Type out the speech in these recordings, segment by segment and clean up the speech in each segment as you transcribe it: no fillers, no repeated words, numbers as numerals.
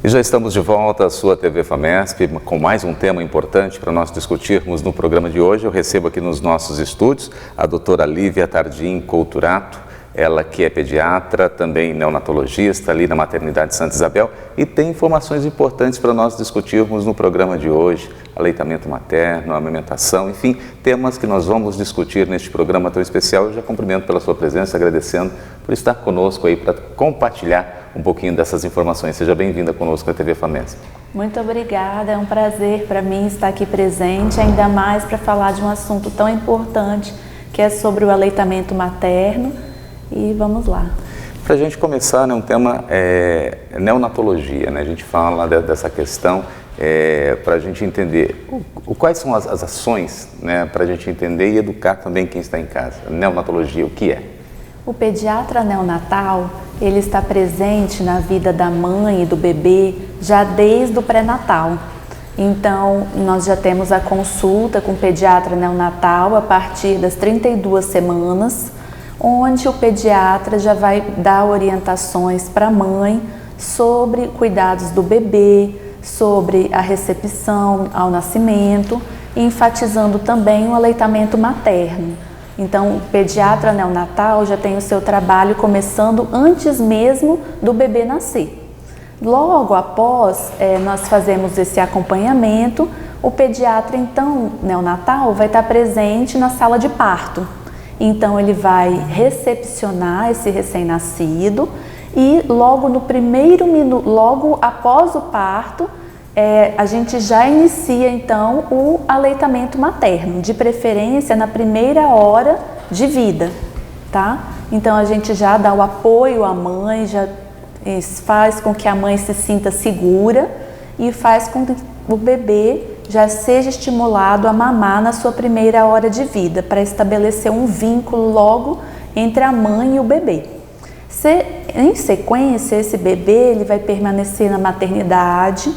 E já estamos de volta à sua TV FAMESP com mais um tema importante para nós discutirmos no programa de hoje. Eu recebo aqui nos nossos estúdios a doutora Lívia Tardim Couturato, ela que é pediatra, também neonatologista ali na Maternidade Santa Isabel e tem informações importantes para nós discutirmos no programa de hoje, aleitamento materno, amamentação, enfim, temas que nós vamos discutir neste programa tão especial. Eu já cumprimento pela sua presença, agradecendo por estar conosco aí para compartilhar um pouquinho dessas informações. Seja bem-vinda conosco à TV FAMESP. Muito obrigada, é um prazer para mim estar aqui presente, ainda mais para falar de um assunto tão importante que é sobre o aleitamento materno. E vamos lá. Para a gente começar, né, um tema neonatologia, né? A gente fala dessa questão para a gente entender quais são as ações, né, para a gente entender e educar também quem está em casa. Neonatologia, o que é? O pediatra neonatal, ele está presente na vida da mãe e do bebê já desde o pré-natal. Então, nós já temos a consulta com o pediatra neonatal a partir das 32 semanas, onde o pediatra já vai dar orientações para a mãe sobre cuidados do bebê, sobre a recepção ao nascimento, enfatizando também o aleitamento materno. Então, o pediatra neonatal já tem o seu trabalho começando antes mesmo do bebê nascer. Logo após nós fazemos esse acompanhamento, o pediatra, então, neonatal, vai estar presente na sala de parto. Então, ele vai recepcionar esse recém-nascido e logo no primeiro minuto, logo após o parto, a gente já inicia, então, o aleitamento materno, de preferência na primeira hora de vida, tá? Então, a gente já dá o apoio à mãe, já faz com que a mãe se sinta segura e faz com que o bebê já seja estimulado a mamar na sua primeira hora de vida, para estabelecer um vínculo logo entre a mãe e o bebê. Em sequência, esse bebê ele vai permanecer na maternidade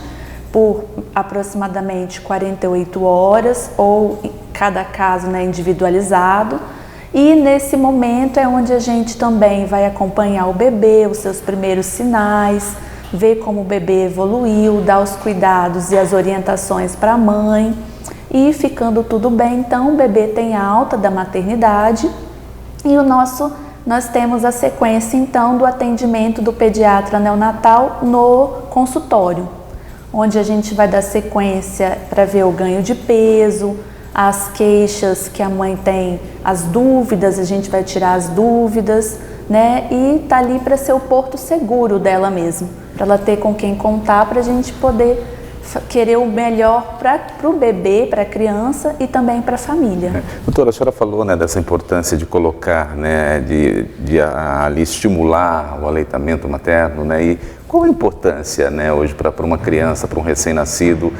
por aproximadamente 48 horas, ou cada caso, né, individualizado, e nesse momento é onde a gente também vai acompanhar o bebê, os seus primeiros sinais, ver como o bebê evoluiu, dar os cuidados e as orientações para a mãe, e ficando tudo bem, então o bebê tem alta da maternidade e nós temos a sequência então do atendimento do pediatra neonatal no consultório, onde a gente vai dar sequência para ver o ganho de peso, as queixas que a mãe tem, as dúvidas, a gente vai tirar as dúvidas, né? E tá ali para ser o porto seguro dela mesmo, para ela ter com quem contar, para a gente poder querer o melhor para o bebê, para a criança e também para a família. Doutora, a senhora falou, né, dessa importância de colocar, né, de ali estimular o aleitamento materno, né, e qual a importância, né, hoje para uma criança, para um recém-nascido,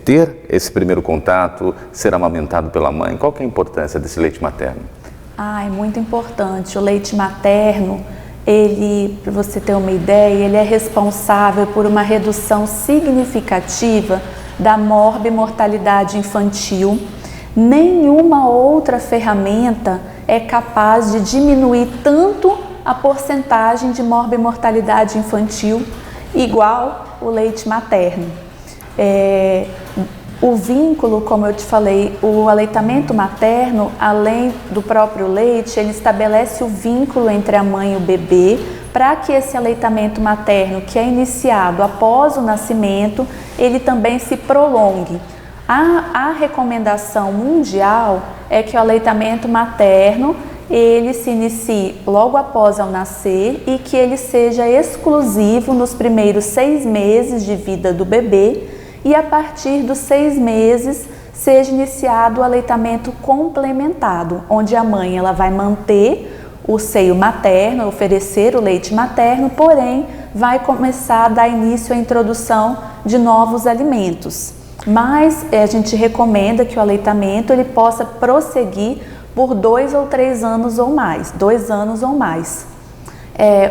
ter esse primeiro contato, ser amamentado pela mãe? Qual que é a importância desse leite materno? É muito importante. O leite materno, ele, para você ter uma ideia, ele é responsável por uma redução significativa da morbimortalidade infantil. Nenhuma outra ferramenta é capaz de diminuir tanto a porcentagem de morbimortalidade infantil igual o leite materno. O vínculo, como eu te falei, o aleitamento materno, além do próprio leite, ele estabelece o vínculo entre a mãe e o bebê para que esse aleitamento materno, que é iniciado após o nascimento, ele também se prolongue. A recomendação mundial é que o aleitamento materno ele se inicie logo após ao nascer e que ele seja exclusivo nos primeiros 6 meses de vida do bebê, e a partir dos 6 meses seja iniciado o aleitamento complementado, onde a mãe ela vai manter o seio materno, oferecer o leite materno, porém vai começar a dar início à introdução de novos alimentos. Mas a gente recomenda que o aleitamento ele possa prosseguir por 2 ou 3 anos ou mais, 2 anos ou mais.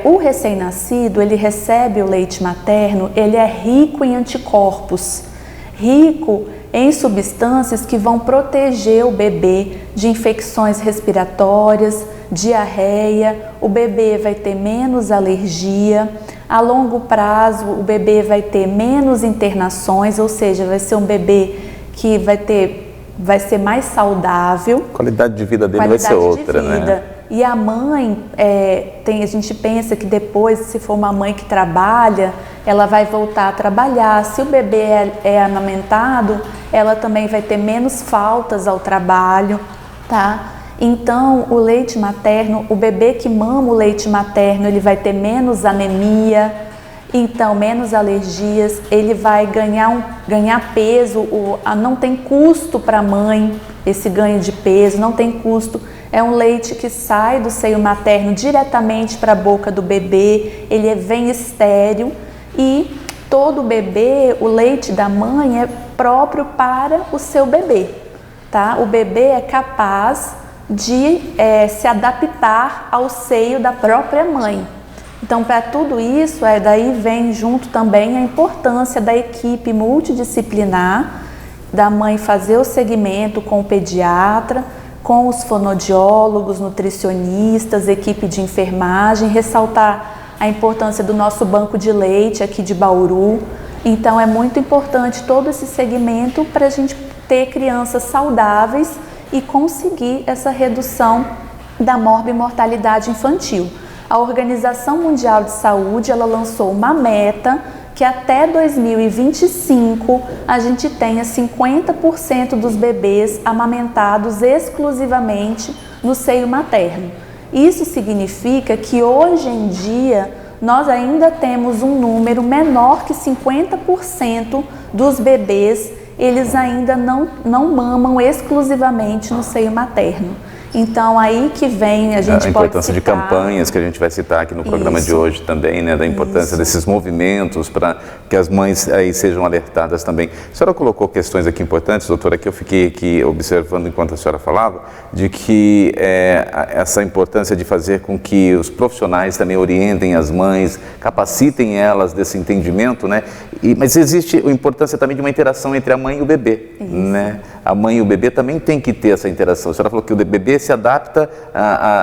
O recém-nascido, ele recebe o leite materno, ele é rico em anticorpos, rico em substâncias que vão proteger o bebê de infecções respiratórias, diarreia, o bebê vai ter menos alergia, A longo prazo, o bebê vai ter menos internações, ou seja, vai ser um bebê que vai ser mais saudável. A qualidade de vida dele vai ser outra, né? E a mãe, a gente pensa que depois, se for uma mãe que trabalha, ela vai voltar a trabalhar. Se o bebê é amamentado, ela também vai ter menos faltas ao trabalho, tá? Então, o leite materno, o bebê que mama o leite materno, ele vai ter menos anemia, então menos alergias, ele vai ganhar peso, não tem custo para a mãe esse ganho de peso, não tem custo. É um leite que sai do seio materno diretamente para a boca do bebê, ele vem estéril e todo bebê, o leite da mãe é próprio para o seu bebê, tá? O bebê é capaz de se adaptar ao seio da própria mãe. Então, para tudo isso, daí vem junto também a importância da equipe multidisciplinar, da mãe fazer o segmento com o pediatra, com os fonoaudiólogos, nutricionistas, equipe de enfermagem, ressaltar a importância do nosso banco de leite aqui de Bauru. Então, é muito importante todo esse segmento para a gente ter crianças saudáveis e conseguir essa redução da morbimortalidade infantil. A Organização Mundial de Saúde, ela lançou uma meta que até 2025 a gente tenha 50% dos bebês amamentados exclusivamente no seio materno. Isso significa que hoje em dia nós ainda temos um número menor que 50% dos bebês, eles ainda não mamam exclusivamente no seio materno. Então, aí que vem, a gente pode citar... A importância de campanhas que a gente vai citar aqui no programa de hoje também, né? Da importância desses movimentos para que as mães aí sejam alertadas também. A senhora colocou questões aqui importantes, doutora, que eu fiquei aqui observando enquanto a senhora falava, de que essa importância de fazer com que os profissionais também orientem as mães, capacitem elas desse entendimento, né? Mas existe a importância também de uma interação entre a mãe e o bebê, né? A mãe e o bebê também tem que ter essa interação. A senhora falou que o bebê se adapta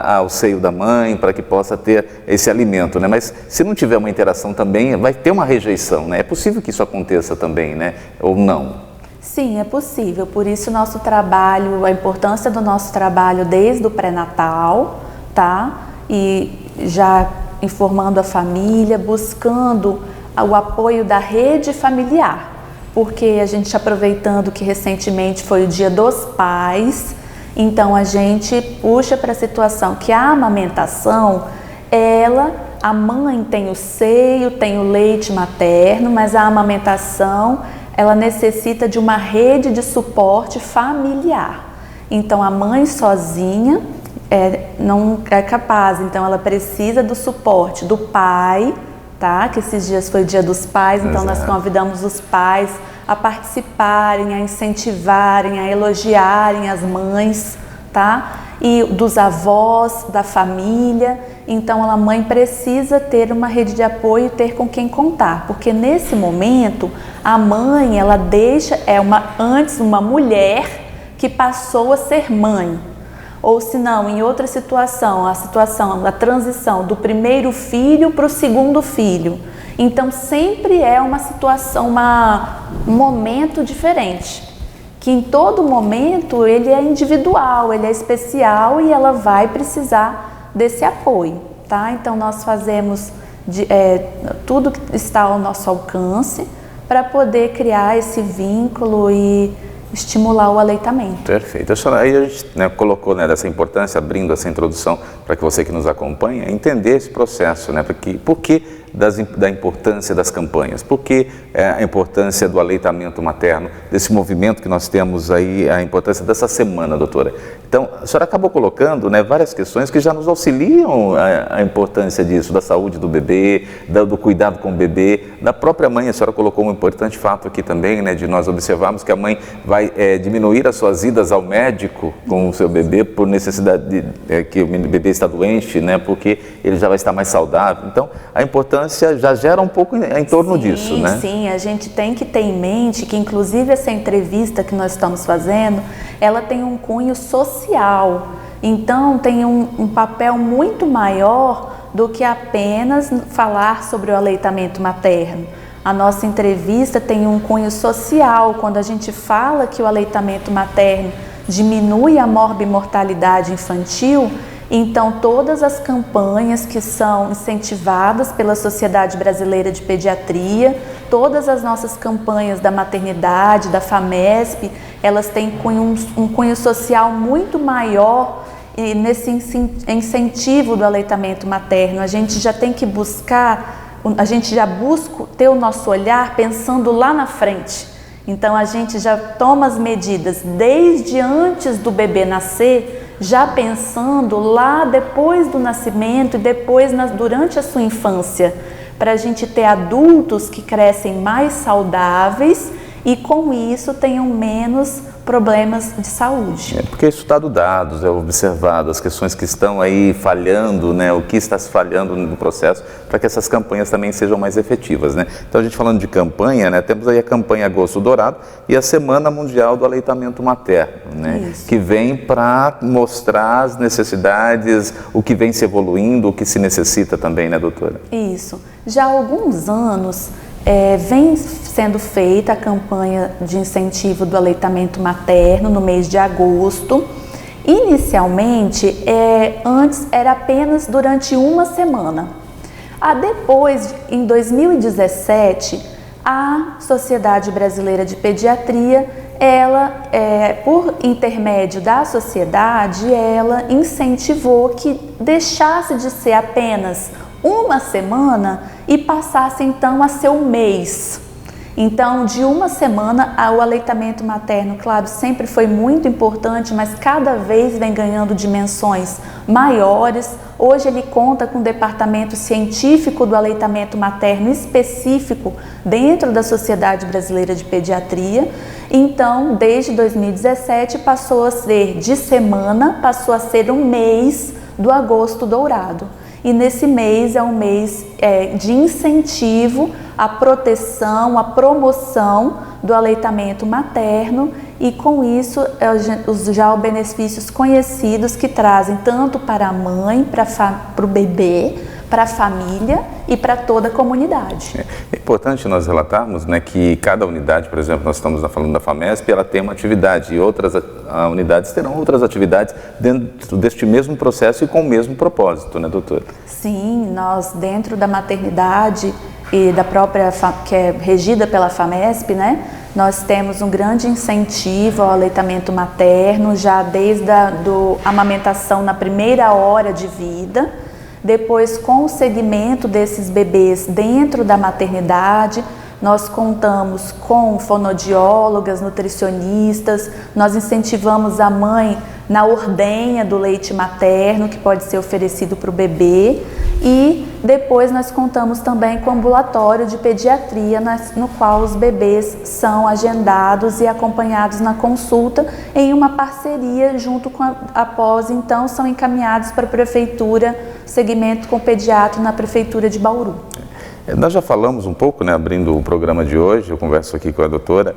ao seio da mãe para que possa ter esse alimento, né? Mas se não tiver uma interação também, vai ter uma rejeição, né? É possível que isso aconteça também, né? Ou não? Sim, é possível. Por isso nosso trabalho, a importância do nosso trabalho desde o pré-natal, tá? E já informando a família, buscando o apoio da rede familiar. Porque a gente, aproveitando que recentemente foi o Dia dos Pais, então a gente puxa para a situação que a amamentação, a mãe tem o seio, tem o leite materno, mas a amamentação, ela necessita de uma rede de suporte familiar. Então a mãe sozinha não é capaz, então ela precisa do suporte do pai, tá? Que esses dias foi o Dia dos Pais, então nós convidamos os pais a participarem, a incentivarem, a elogiarem as mães, tá? E dos avós, da família. Então a mãe precisa ter uma rede de apoio e ter com quem contar, porque nesse momento a mãe, ela antes uma mulher que passou a ser mãe. Ou se não, em outra situação, a transição do primeiro filho para o segundo filho. Então sempre é uma situação, um momento diferente, que em todo momento ele é individual, ele é especial e ela vai precisar desse apoio, tá? Então nós fazemos tudo que está ao nosso alcance para poder criar esse vínculo e estimular o aleitamento. Perfeito. Aí a gente colocou dessa importância, abrindo essa introdução para que você que nos acompanha entender esse processo, né? Por que da importância das campanhas, por que a importância do aleitamento materno, desse movimento que nós temos aí, a importância dessa semana, doutora. Então, a senhora acabou colocando várias questões que já nos auxiliam a importância disso, da saúde do bebê, do cuidado com o bebê, da própria mãe. A senhora colocou um importante fato aqui também, né, de nós observarmos que a mãe vai diminuir as suas idas ao médico com o seu bebê por necessidade que o bebê está doente, né, porque ele já vai estar mais saudável. Então, a importância já gera um pouco em torno disso, né? Sim, a gente tem que ter em mente que, inclusive, essa entrevista que nós estamos fazendo, ela tem um cunho social. Então, tem um papel muito maior do que apenas falar sobre o aleitamento materno. A nossa entrevista tem um cunho social. Quando a gente fala que o aleitamento materno diminui a morbimortalidade infantil, então todas as campanhas que são incentivadas pela Sociedade Brasileira de Pediatria, todas as nossas campanhas da maternidade, da FAMESP, elas têm um cunho social muito maior e nesse incentivo do aleitamento materno. A gente já tem que buscar, a gente já busca ter o nosso olhar pensando lá na frente. Então a gente já toma as medidas desde antes do bebê nascer, já pensando lá depois do nascimento e depois durante a sua infância, para a gente ter adultos que crescem mais saudáveis e com isso tenham menos problemas de saúde. Porque é estudado dados, é observado as questões que estão aí falhando, né, o que está se falhando no processo, para que essas campanhas também sejam mais efetivas, né? Então a gente falando de campanha, né, temos aí a campanha Agosto Dourado e a Semana Mundial do Aleitamento Materno, né, que vem para mostrar as necessidades, o que vem se evoluindo, o que se necessita também, né, doutora? Isso. Já há alguns anos vem sendo feita a campanha de incentivo do aleitamento materno no mês de agosto. Inicialmente, antes era apenas durante uma semana. Depois, em 2017, a Sociedade Brasileira de Pediatria, ela, por intermédio da sociedade, ela incentivou que deixasse de ser apenas uma semana e passasse então a ser um mês. Então, de uma semana, o aleitamento materno, claro, sempre foi muito importante, mas cada vez vem ganhando dimensões maiores. Hoje ele conta com um departamento científico do aleitamento materno específico dentro da Sociedade Brasileira de Pediatria. Então, desde 2017, passou a ser de semana, passou a ser um mês do Agosto Dourado. E nesse mês é um mês de incentivo à proteção, à promoção do aleitamento materno e com isso já os benefícios conhecidos que trazem tanto para a mãe, para o bebê, para a família e para toda a comunidade. É importante nós relatarmos, né, que cada unidade, por exemplo, nós estamos falando da FAMESP, ela tem uma atividade e outras unidades terão outras atividades dentro deste mesmo processo e com o mesmo propósito, né, doutora? Sim, nós dentro da maternidade e da própria, que é regida pela FAMESP, né, nós temos um grande incentivo ao aleitamento materno, já desde a amamentação na primeira hora de vida. Depois, com o segmento desses bebês dentro da maternidade, nós contamos com fonoaudiólogas, nutricionistas, nós incentivamos a mãe na ordenha do leite materno, que pode ser oferecido para o bebê, e depois nós contamos também com o ambulatório de pediatria, no qual os bebês são agendados e acompanhados na consulta em uma parceria junto com após então são encaminhados para a prefeitura, segmento com o pediatra na prefeitura de Bauru. Nós já falamos um pouco, né, abrindo o programa de hoje, eu converso aqui com a doutora,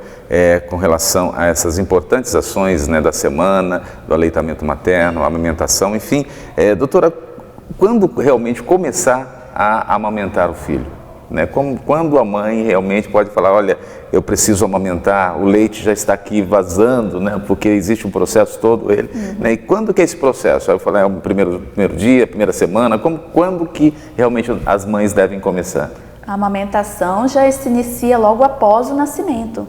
com relação a essas importantes ações, né, da semana, do aleitamento materno, a amamentação, enfim. Doutora, quando realmente começar a amamentar o filho? Né? Quando a mãe realmente pode falar, olha, eu preciso amamentar, o leite já está aqui vazando, né? Porque existe um processo todo ele. Né? E quando que é esse processo? Aí eu falei, o primeiro dia, primeira semana, quando que realmente as mães devem começar? A amamentação já se inicia logo após o nascimento.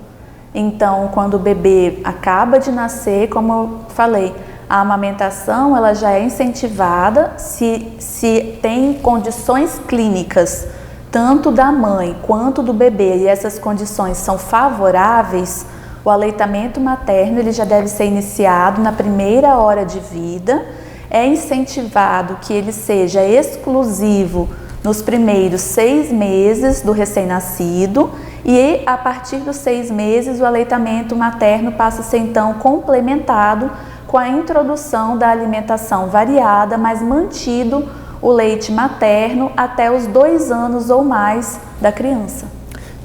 Então, quando o bebê acaba de nascer, como eu falei, a amamentação ela já é incentivada se tem condições clínicas, tanto da mãe quanto do bebê, e essas condições são favoráveis, o aleitamento materno ele já deve ser iniciado na primeira hora de vida. É incentivado que ele seja exclusivo nos primeiros 6 meses do recém-nascido e a partir dos 6 meses o aleitamento materno passa a ser então complementado com a introdução da alimentação variada, mas mantido o leite materno até os 2 anos ou mais da criança.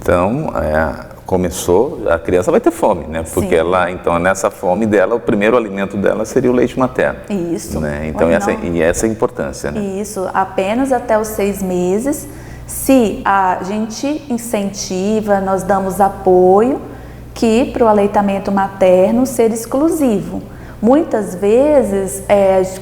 Então, começou, a criança vai ter fome, né? Porque ela, então, nessa fome dela, o primeiro alimento dela seria o leite materno. Isso. Né? Então, essa é a importância, né? Isso, apenas até os 6 meses. Se a gente incentiva, nós damos apoio para o aleitamento materno ser exclusivo. Muitas vezes,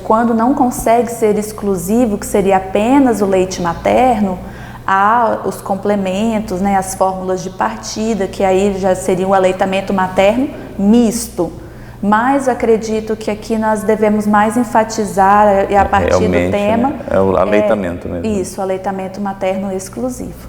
quando não consegue ser exclusivo, que seria apenas o leite materno, há os complementos, né, as fórmulas de partida, que aí já seria um aleitamento materno misto. Mas acredito que aqui nós devemos mais enfatizar, a partir do tema... Né? É o aleitamento mesmo. Isso, o aleitamento materno exclusivo.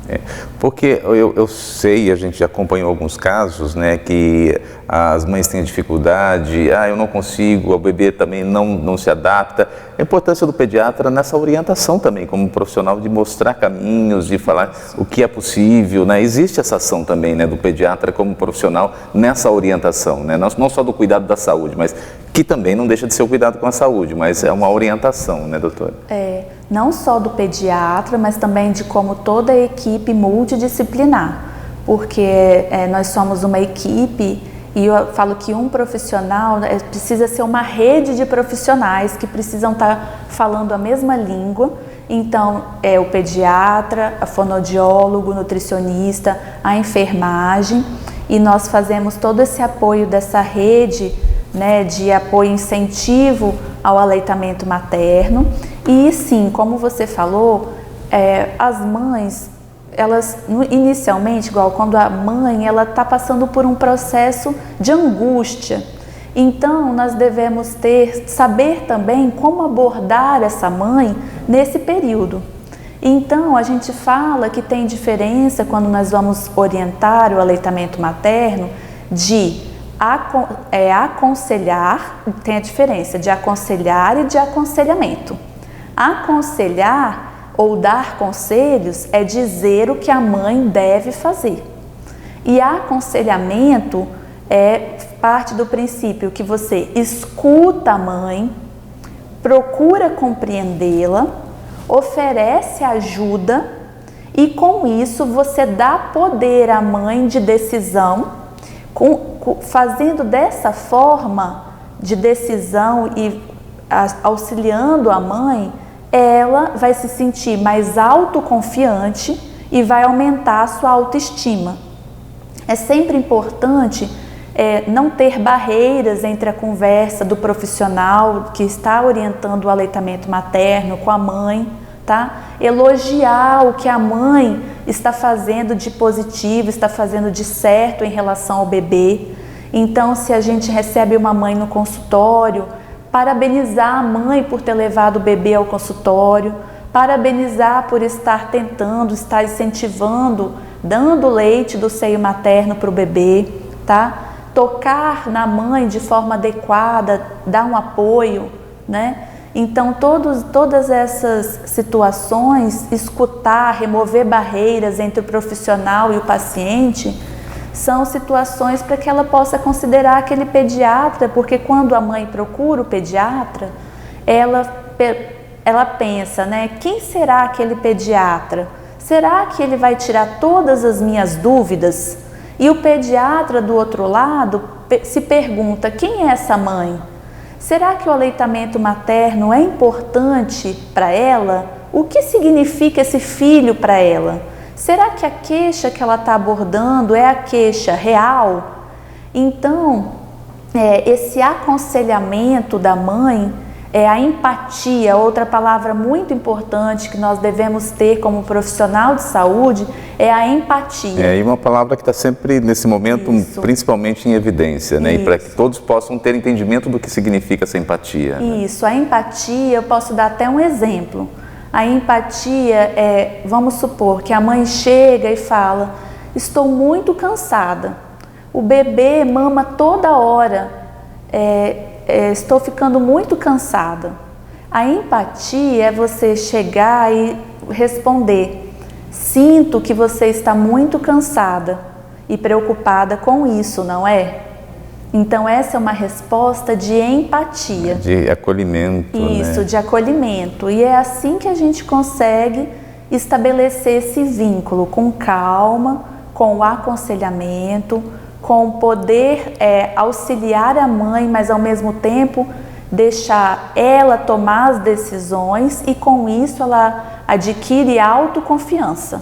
Porque eu sei, a gente já acompanhou alguns casos, né, que as mães têm dificuldade, eu não consigo, o bebê também não se adapta. A importância do pediatra nessa orientação também, como profissional, de mostrar caminhos, de falar o que é possível, né? Existe essa ação também, né, do pediatra como profissional nessa orientação, né? Não só do cuidado da saúde, mas que também não deixa de ser o cuidado com a saúde, mas é uma orientação, né, doutora? Não só do pediatra, mas também de como toda a equipe multidisciplinar, porque nós somos uma equipe. E eu falo que um profissional precisa ser uma rede de profissionais que precisam estar falando a mesma língua. Então, o pediatra, a fonoaudiólogo, o nutricionista, a enfermagem. E nós fazemos todo esse apoio dessa rede, né, de apoio e incentivo ao aleitamento materno. E sim, como você falou, as mães... elas inicialmente, igual quando a mãe ela está passando por um processo de angústia, então nós devemos saber também como abordar essa mãe nesse período. Então a gente fala que tem diferença quando nós vamos orientar o aleitamento materno de aconselhar, tem a diferença de aconselhar e de aconselhamento. Aconselhar ou dar conselhos é dizer o que a mãe deve fazer. E aconselhamento parte do princípio que você escuta a mãe, procura compreendê-la, oferece ajuda e com isso você dá poder à mãe de decisão, fazendo dessa forma de decisão e auxiliando a mãe, ela vai se sentir mais autoconfiante e vai aumentar a sua autoestima. É sempre importante não ter barreiras entre a conversa do profissional que está orientando o aleitamento materno com a mãe, tá? Elogiar o que a mãe está fazendo de positivo, está fazendo de certo em relação ao bebê. Então, se a gente recebe uma mãe no consultório, parabenizar a mãe por ter levado o bebê ao consultório, parabenizar por estar tentando, estar incentivando, dando leite do seio materno para o bebê, tá? Tocar na mãe de forma adequada, dar um apoio, né? Então, todas essas situações, escutar, remover barreiras entre o profissional e o paciente, são situações para que ela possa considerar aquele pediatra, porque quando a mãe procura o pediatra, ela pensa, né? Quem será aquele pediatra? Será que ele vai tirar todas as minhas dúvidas? E o pediatra do outro lado se pergunta, quem é essa mãe? Será que o aleitamento materno é importante para ela? O que significa esse filho para ela? Será que a queixa que ela está abordando é a queixa real? Então, esse aconselhamento da mãe, a empatia, outra palavra muito importante que nós devemos ter como profissional de saúde, é a empatia. E uma palavra que está sempre, nesse momento, principalmente em evidência, né? E para que todos possam ter entendimento do que significa essa empatia. Isso, a empatia, eu posso dar até um exemplo. A empatia vamos supor que a mãe chega e fala, estou muito cansada, o bebê mama toda hora, estou ficando muito cansada. A empatia é você chegar e responder, sinto que você está muito cansada e preocupada com isso, não é? Então essa é uma resposta de empatia. De acolhimento. Isso, né? De acolhimento. E é assim que a gente consegue estabelecer esse vínculo com calma, com o aconselhamento, com poder auxiliar a mãe, mas ao mesmo tempo deixar ela tomar as decisões e com isso ela adquire autoconfiança.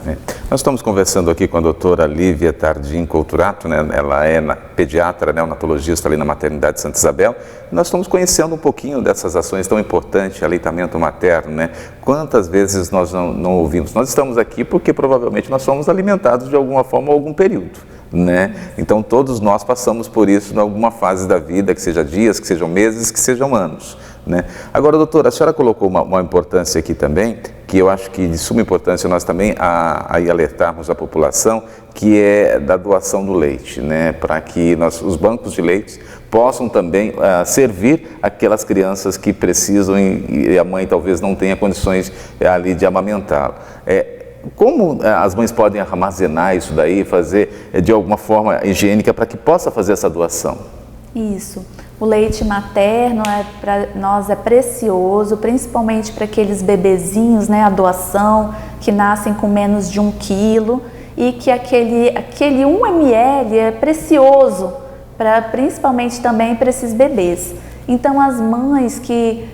Nós estamos conversando aqui com a doutora Lívia Tardim Couturato, né? Ela é pediatra, neonatologista ali na maternidade Santa Isabel. Nós estamos conhecendo um pouquinho dessas ações tão importantes, aleitamento materno, né? Quantas vezes nós não ouvimos? Nós estamos aqui porque provavelmente nós somos alimentados de alguma forma ou algum período, né? Então todos nós passamos por isso em alguma fase da vida, que seja dias, que sejam meses, que sejam anos, né? Agora, doutora, a senhora colocou uma importância aqui também, que eu acho que de suma importância nós também alertarmos a população, que é da doação do leite, né? Para que os bancos de leite possam também servir aquelas crianças que precisam e a mãe talvez não tenha condições ali de amamentá-lo. Como as mães podem armazenar isso daí, fazer de alguma forma higiênica para que possa fazer essa doação? Isso. O leite materno para nós é precioso, principalmente para aqueles bebezinhos, né, a doação, que nascem com menos de 1 quilo e que aquele 1 ml é precioso, principalmente também para esses bebês. Então as mães que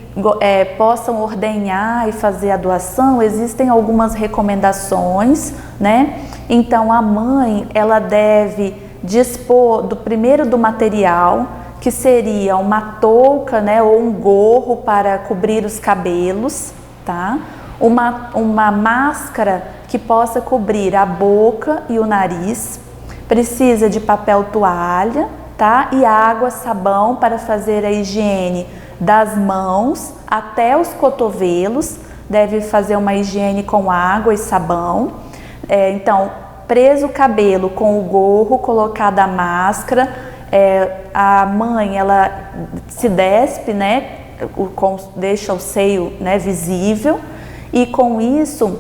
possam ordenhar e fazer a doação, existem algumas recomendações, né? Então a mãe, ela deve dispor primeiro do material, que seria uma touca, né, ou um gorro para cobrir os cabelos, tá? Uma máscara que possa cobrir a boca e o nariz. Precisa de papel toalha, tá? E água, sabão para fazer a higiene das mãos até os cotovelos. Deve fazer uma higiene com água e sabão. Então, preso o cabelo com o gorro, colocada a máscara. A mãe, ela se despe, né, deixa o seio, né, visível, e com isso,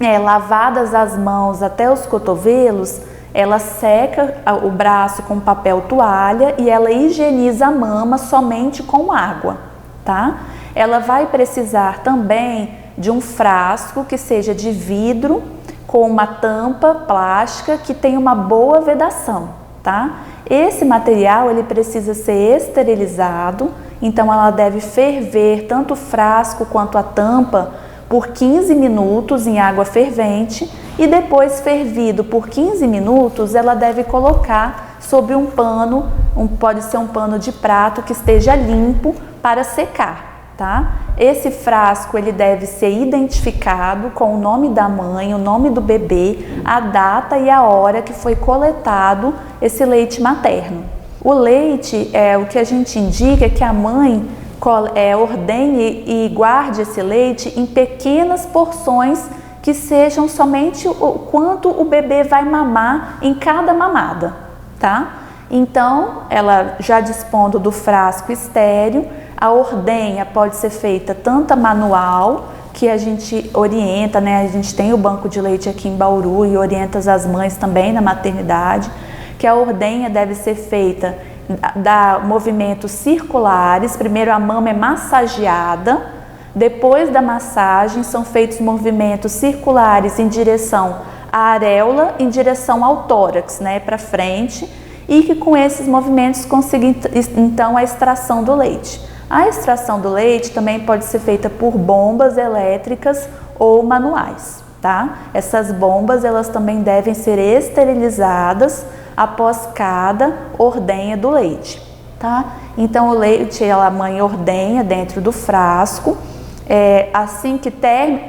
lavadas as mãos até os cotovelos, ela seca o braço com papel toalha e ela higieniza a mama somente com água, tá? Ela vai precisar também de um frasco que seja de vidro com uma tampa plástica que tenha uma boa vedação, tá? Esse material ele precisa ser esterilizado, então ela deve ferver tanto o frasco quanto a tampa por 15 minutos em água fervente e depois fervido por 15 minutos ela deve colocar sobre um pano, pode ser um pano de prato que esteja limpo para secar. Tá? Esse frasco ele deve ser identificado com o nome da mãe, o nome do bebê, a data e a hora que foi coletado esse leite materno. O leite, o que a gente indica é que a mãe ordenhe e guarde esse leite em pequenas porções que sejam somente o quanto o bebê vai mamar em cada mamada, tá? Então, ela já dispondo do frasco estéril, a ordenha pode ser feita tanto manual, que a gente orienta, né? A gente tem o banco de leite aqui em Bauru e orienta as mães também na maternidade, que a ordenha deve ser feita movimentos circulares. Primeiro a mama é massageada, depois da massagem são feitos movimentos circulares em direção à areola, em direção ao tórax, né? Para frente, e que com esses movimentos consiga então a extração do leite. A extração do leite também pode ser feita por bombas elétricas ou manuais, tá? Essas bombas elas também devem ser esterilizadas após cada ordenha do leite, tá? Então o leite a mãe ordenha dentro do frasco, assim que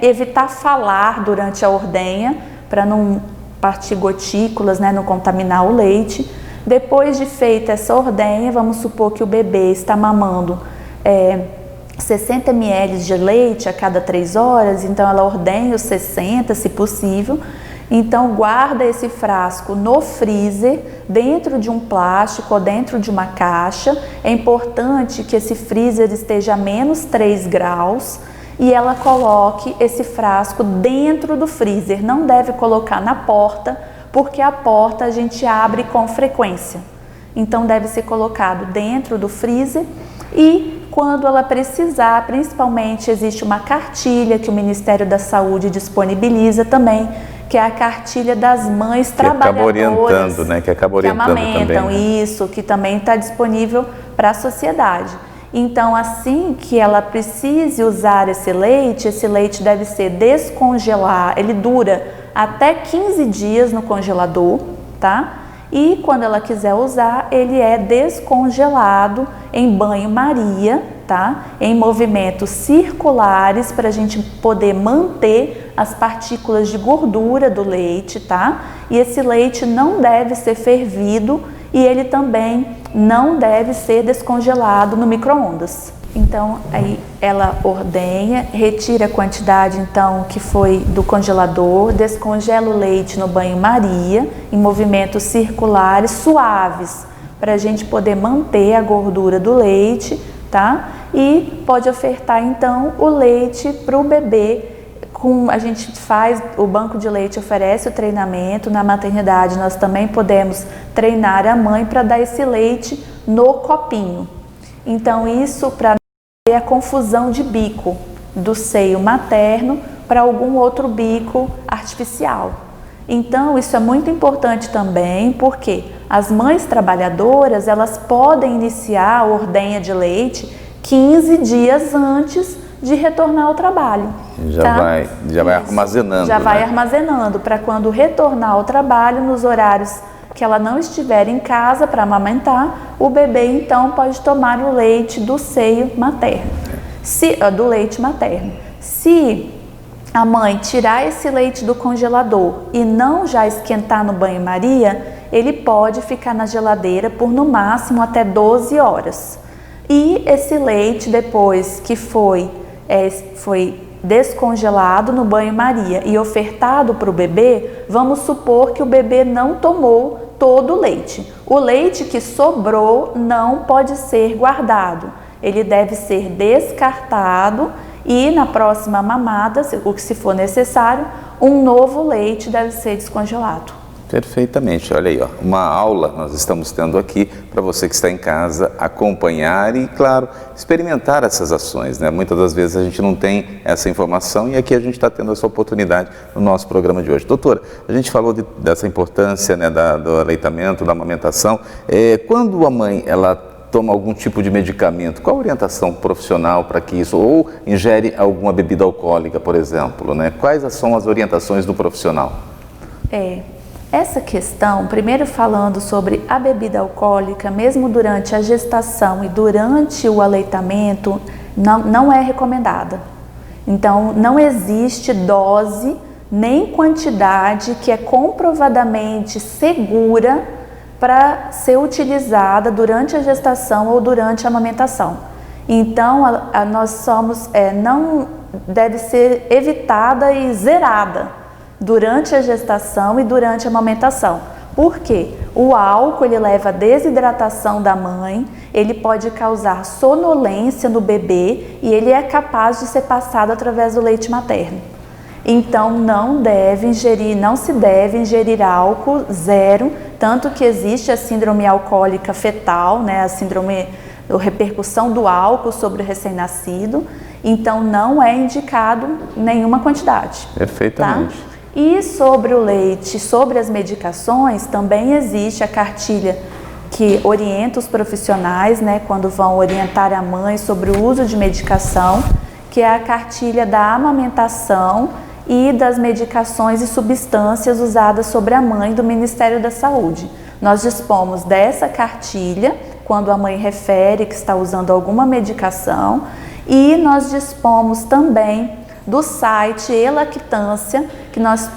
evitar falar durante a ordenha para não partir gotículas, né? Não contaminar o leite. Depois de feita essa ordenha, vamos supor que o bebê está mamando 60 ml de leite a cada 3 horas, então ela ordenha os 60, se possível. Então guarda esse frasco no freezer, dentro de um plástico ou dentro de uma caixa. É importante que esse freezer esteja a menos 3 graus e ela coloque esse frasco dentro do freezer. Não deve colocar na porta, porque a porta a gente abre com frequência. Então deve ser colocado dentro do freezer e quando ela precisar, principalmente existe uma cartilha que o Ministério da Saúde disponibiliza também, que é a cartilha das mães que trabalhadoras. Acaba orientando, né? Que acaba orientando amamentam, também. Né? Isso, que também está disponível para a sociedade. Então, assim que ela precise usar esse leite deve ser descongelado, ele dura até 15 dias no congelador, tá? E quando ela quiser usar, ele é descongelado em banho-maria, tá? Em movimentos circulares para a gente poder manter as partículas de gordura do leite, tá? E esse leite não deve ser fervido e ele também não deve ser descongelado no micro-ondas. Então, aí ela ordenha, retira a quantidade então que foi do congelador, descongela o leite no banho-maria, em movimentos circulares suaves, para a gente poder manter a gordura do leite, tá? E pode ofertar então o leite para o bebê. A gente faz, o banco de leite oferece o treinamento, na maternidade nós também podemos treinar a mãe para dar esse leite no copinho. Então isso para a confusão de bico do seio materno para algum outro bico artificial. Então isso é muito importante também, porque as mães trabalhadoras elas podem iniciar a ordenha de leite 15 dias antes de retornar ao trabalho. Já vai armazenando. Já vai né? armazenando para quando retornar ao trabalho, nos horários que ela não estiver em casa para amamentar, o bebê então pode tomar o leite do seio materno, do leite materno. Se a mãe tirar esse leite do congelador e não já esquentar no banho-maria, ele pode ficar na geladeira por no máximo até 12 horas. E esse leite, depois que foi descongelado no banho-maria e ofertado para o bebê, vamos supor que o bebê não tomou todo o leite. O leite que sobrou não pode ser guardado, ele deve ser descartado e na próxima mamada, o que se for necessário, um novo leite deve ser descongelado. Perfeitamente, olha aí, ó, uma aula nós estamos tendo aqui para você que está em casa acompanhar e, claro, experimentar essas ações, né? Muitas das vezes a gente não tem essa informação e aqui a gente está tendo essa oportunidade no nosso programa de hoje. Doutora, a gente falou dessa importância, né, do aleitamento, da amamentação. Quando a mãe, ela toma algum tipo de medicamento, qual a orientação profissional para que isso, ou ingere alguma bebida alcoólica, por exemplo, né? Quais são as orientações do profissional? Essa questão, primeiro falando sobre a bebida alcoólica, mesmo durante a gestação e durante o aleitamento, não é recomendada. Então, não existe dose nem quantidade que é comprovadamente segura para ser utilizada durante a gestação ou durante a amamentação. Então, não deve ser evitada e zerada durante a gestação e durante a amamentação. Por quê? O álcool ele leva à desidratação da mãe, ele pode causar sonolência no bebê e ele é capaz de ser passado através do leite materno. Então não se deve ingerir álcool zero, tanto que existe a síndrome alcoólica fetal, né, a síndrome da repercussão do álcool sobre o recém-nascido. Então não é indicado nenhuma quantidade. Perfeitamente. Tá? E sobre o leite, sobre as medicações, também existe a cartilha que orienta os profissionais, né, quando vão orientar a mãe sobre o uso de medicação, que é a cartilha da amamentação e das medicações e substâncias usadas sobre a mãe do Ministério da Saúde. Nós dispomos dessa cartilha quando a mãe refere que está usando alguma medicação e nós dispomos também do site E-Lactância, que nós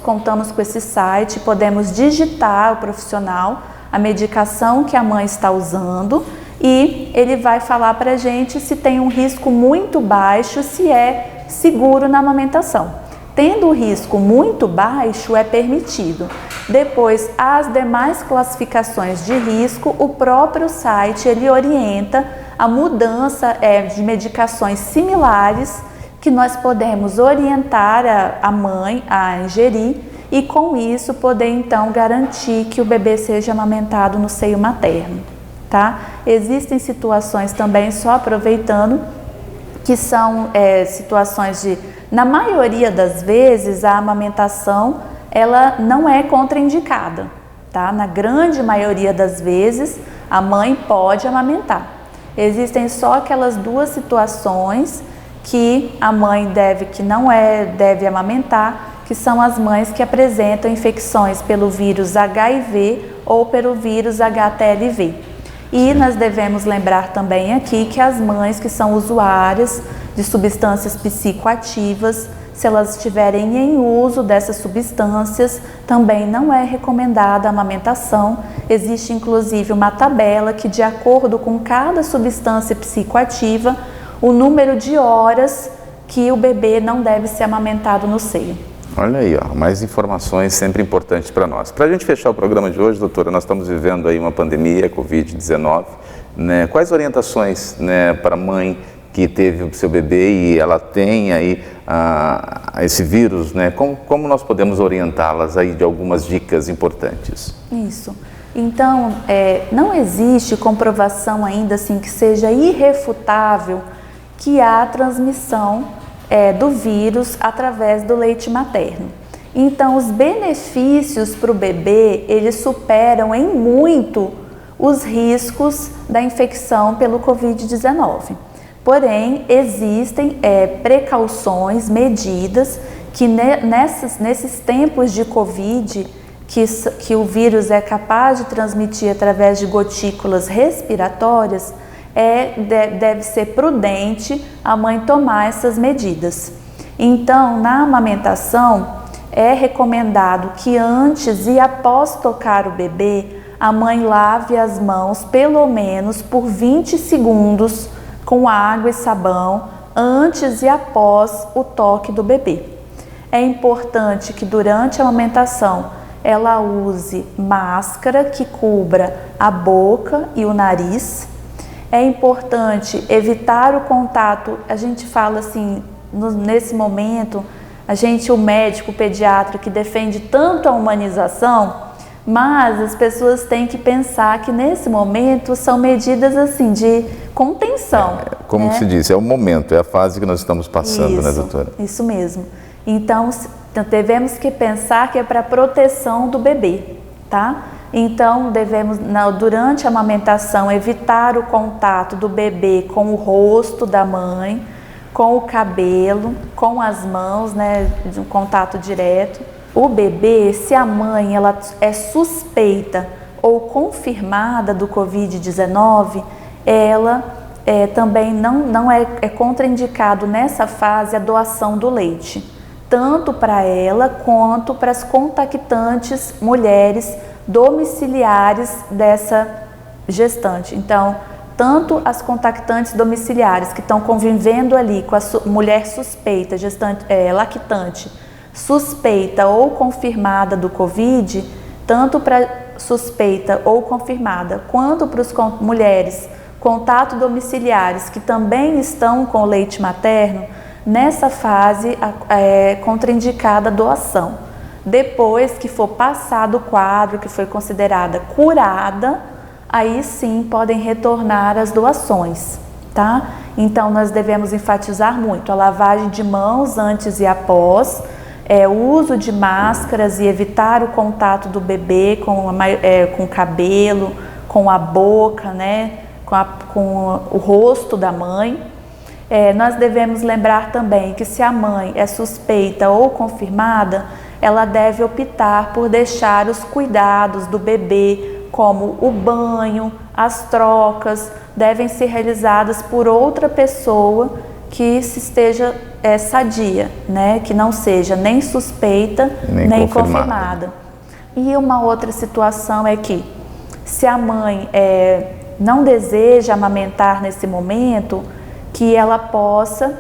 contamos com esse site, podemos digitar o profissional, a medicação que a mãe está usando e ele vai falar para a gente se tem um risco muito baixo, se é seguro na amamentação. Tendo o risco muito baixo, é permitido. Depois, as demais classificações de risco, o próprio site ele orienta a mudança de medicações similares que nós podemos orientar a mãe a ingerir e com isso poder então garantir que o bebê seja amamentado no seio materno, tá? Existem situações também, só aproveitando, que são situações de Na maioria das vezes, a amamentação ela não é contraindicada, tá? Na grande maioria das vezes, a mãe pode amamentar. Existem só aquelas 2 situações que a mãe deve amamentar, que são as mães que apresentam infecções pelo vírus HIV ou pelo vírus HTLV. E nós devemos lembrar também aqui que as mães que são usuárias de substâncias psicoativas, se elas estiverem em uso dessas substâncias, também não é recomendada a amamentação. Existe inclusive uma tabela que, de acordo com cada substância psicoativa, o número de horas que o bebê não deve ser amamentado no seio. Olha aí, ó, mais informações sempre importantes para nós. Para a gente fechar o programa de hoje, doutora, nós estamos vivendo aí uma pandemia, Covid-19, né? Quais orientações, né, para a mãe que teve o seu bebê e ela tem aí esse vírus, né? Como nós podemos orientá-las aí de algumas dicas importantes? Isso. Então, não existe comprovação ainda assim que seja irrefutável que há transmissão do vírus através do leite materno. Então, os benefícios para o bebê, eles superam em muito os riscos da infecção pelo Covid-19. Porém, existem precauções, medidas que nesses tempos de Covid, que o vírus é capaz de transmitir através de gotículas respiratórias, deve ser prudente a mãe tomar essas medidas. Então, na amamentação, é recomendado que antes e após tocar o bebê, a mãe lave as mãos pelo menos por 20 segundos com água e sabão antes e após o toque do bebê. É importante que durante a amamentação ela use máscara que cubra a boca e o nariz. É importante evitar o contato, a gente fala assim, nesse momento, o médico, o pediatra que defende tanto a humanização, mas as pessoas têm que pensar que nesse momento são medidas assim de contenção. Como se diz, é o momento, é a fase que nós estamos passando, né, doutora? Isso mesmo. Então, devemos que pensar que é para proteção do bebê, tá? Então, devemos, durante a amamentação, evitar o contato do bebê com o rosto da mãe, com o cabelo, com as mãos, né, de um contato direto. O bebê, se a mãe ela é suspeita ou confirmada do Covid-19, ela também não é contraindicado nessa fase a doação do leite, tanto para ela quanto para as contactantes mulheres domiciliares dessa gestante. Então, tanto as contactantes domiciliares que estão convivendo ali com a mulher suspeita, lactante, suspeita ou confirmada do Covid, tanto para suspeita ou confirmada, quanto para as mulheres contato domiciliares que também estão com leite materno, nessa fase é contraindicada a doação. Depois que for passado o quadro, que foi considerada curada, aí sim podem retornar as doações, tá? Então nós devemos enfatizar muito a lavagem de mãos antes e após, o uso de máscaras e evitar o contato do bebê com o cabelo, com a boca, né? Com o rosto da mãe. Nós devemos lembrar também que se a mãe é suspeita ou confirmada, ela deve optar por deixar os cuidados do bebê, como o banho, as trocas, devem ser realizadas por outra pessoa que esteja sadia, né? Que não seja nem suspeita, nem confirmada. E uma outra situação é que, se a mãe não deseja amamentar nesse momento, que ela possa,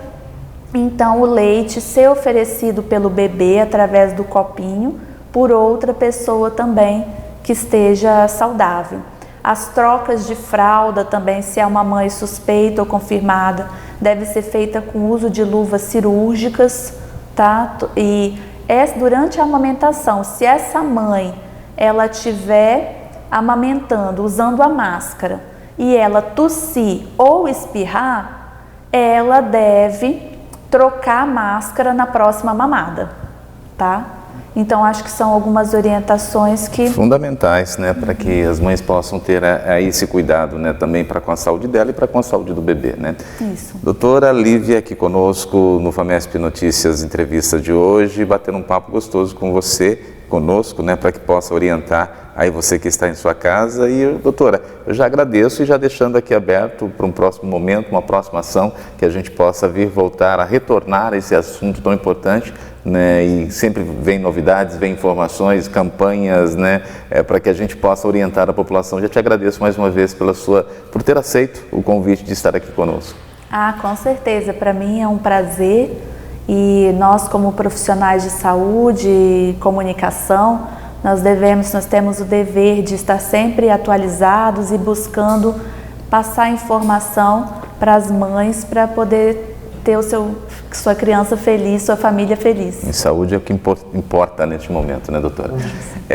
então, o leite ser oferecido pelo bebê através do copinho por outra pessoa também que esteja saudável. As trocas de fralda também, se é uma mãe suspeita ou confirmada, deve ser feita com uso de luvas cirúrgicas, tá? E durante a amamentação, se essa mãe ela estiver amamentando usando a máscara e ela tossir ou espirrar, ela deve trocar a máscara na próxima mamada, tá? Então, acho que são algumas orientações que... fundamentais, né, para que as mães possam ter aí esse cuidado, né, também para com a saúde dela e para com a saúde do bebê, né? Isso. Doutora Lívia aqui conosco no FAMESP Notícias entrevista de hoje, batendo um papo gostoso com você, conosco, né, para que possa orientar aí você que está em sua casa. E, doutora, eu já agradeço e já deixando aqui aberto para um próximo momento, uma próxima ação, que a gente possa vir voltar a retornar a esse assunto tão importante, né, e sempre vem novidades, vem informações, campanhas, né, para que a gente possa orientar a população. Já te agradeço mais uma vez por ter aceito o convite de estar aqui conosco. Ah, com certeza, para mim é um prazer, e nós como profissionais de saúde e comunicação, nós temos o dever de estar sempre atualizados e buscando passar informação para as mães para poder ter sua criança feliz, sua família feliz. E saúde é o que importa neste momento, né, doutora?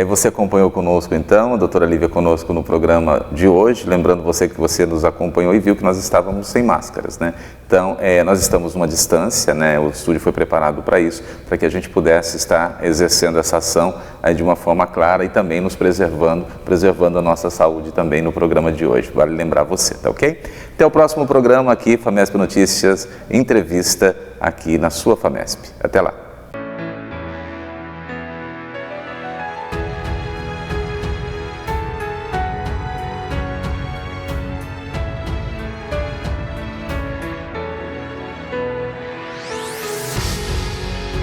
Você acompanhou conosco, então, a doutora Lívia conosco no programa de hoje, lembrando você que você nos acompanhou e viu que nós estávamos sem máscaras, né? Então, nós estamos numa distância, né? O estúdio foi preparado para isso, para que a gente pudesse estar exercendo essa ação aí de uma forma clara e também nos preservando a nossa saúde também no programa de hoje. Vale lembrar você, tá ok? Até o próximo programa aqui, FAMESP Notícias, entrevista aqui na sua FAMESP. Até lá.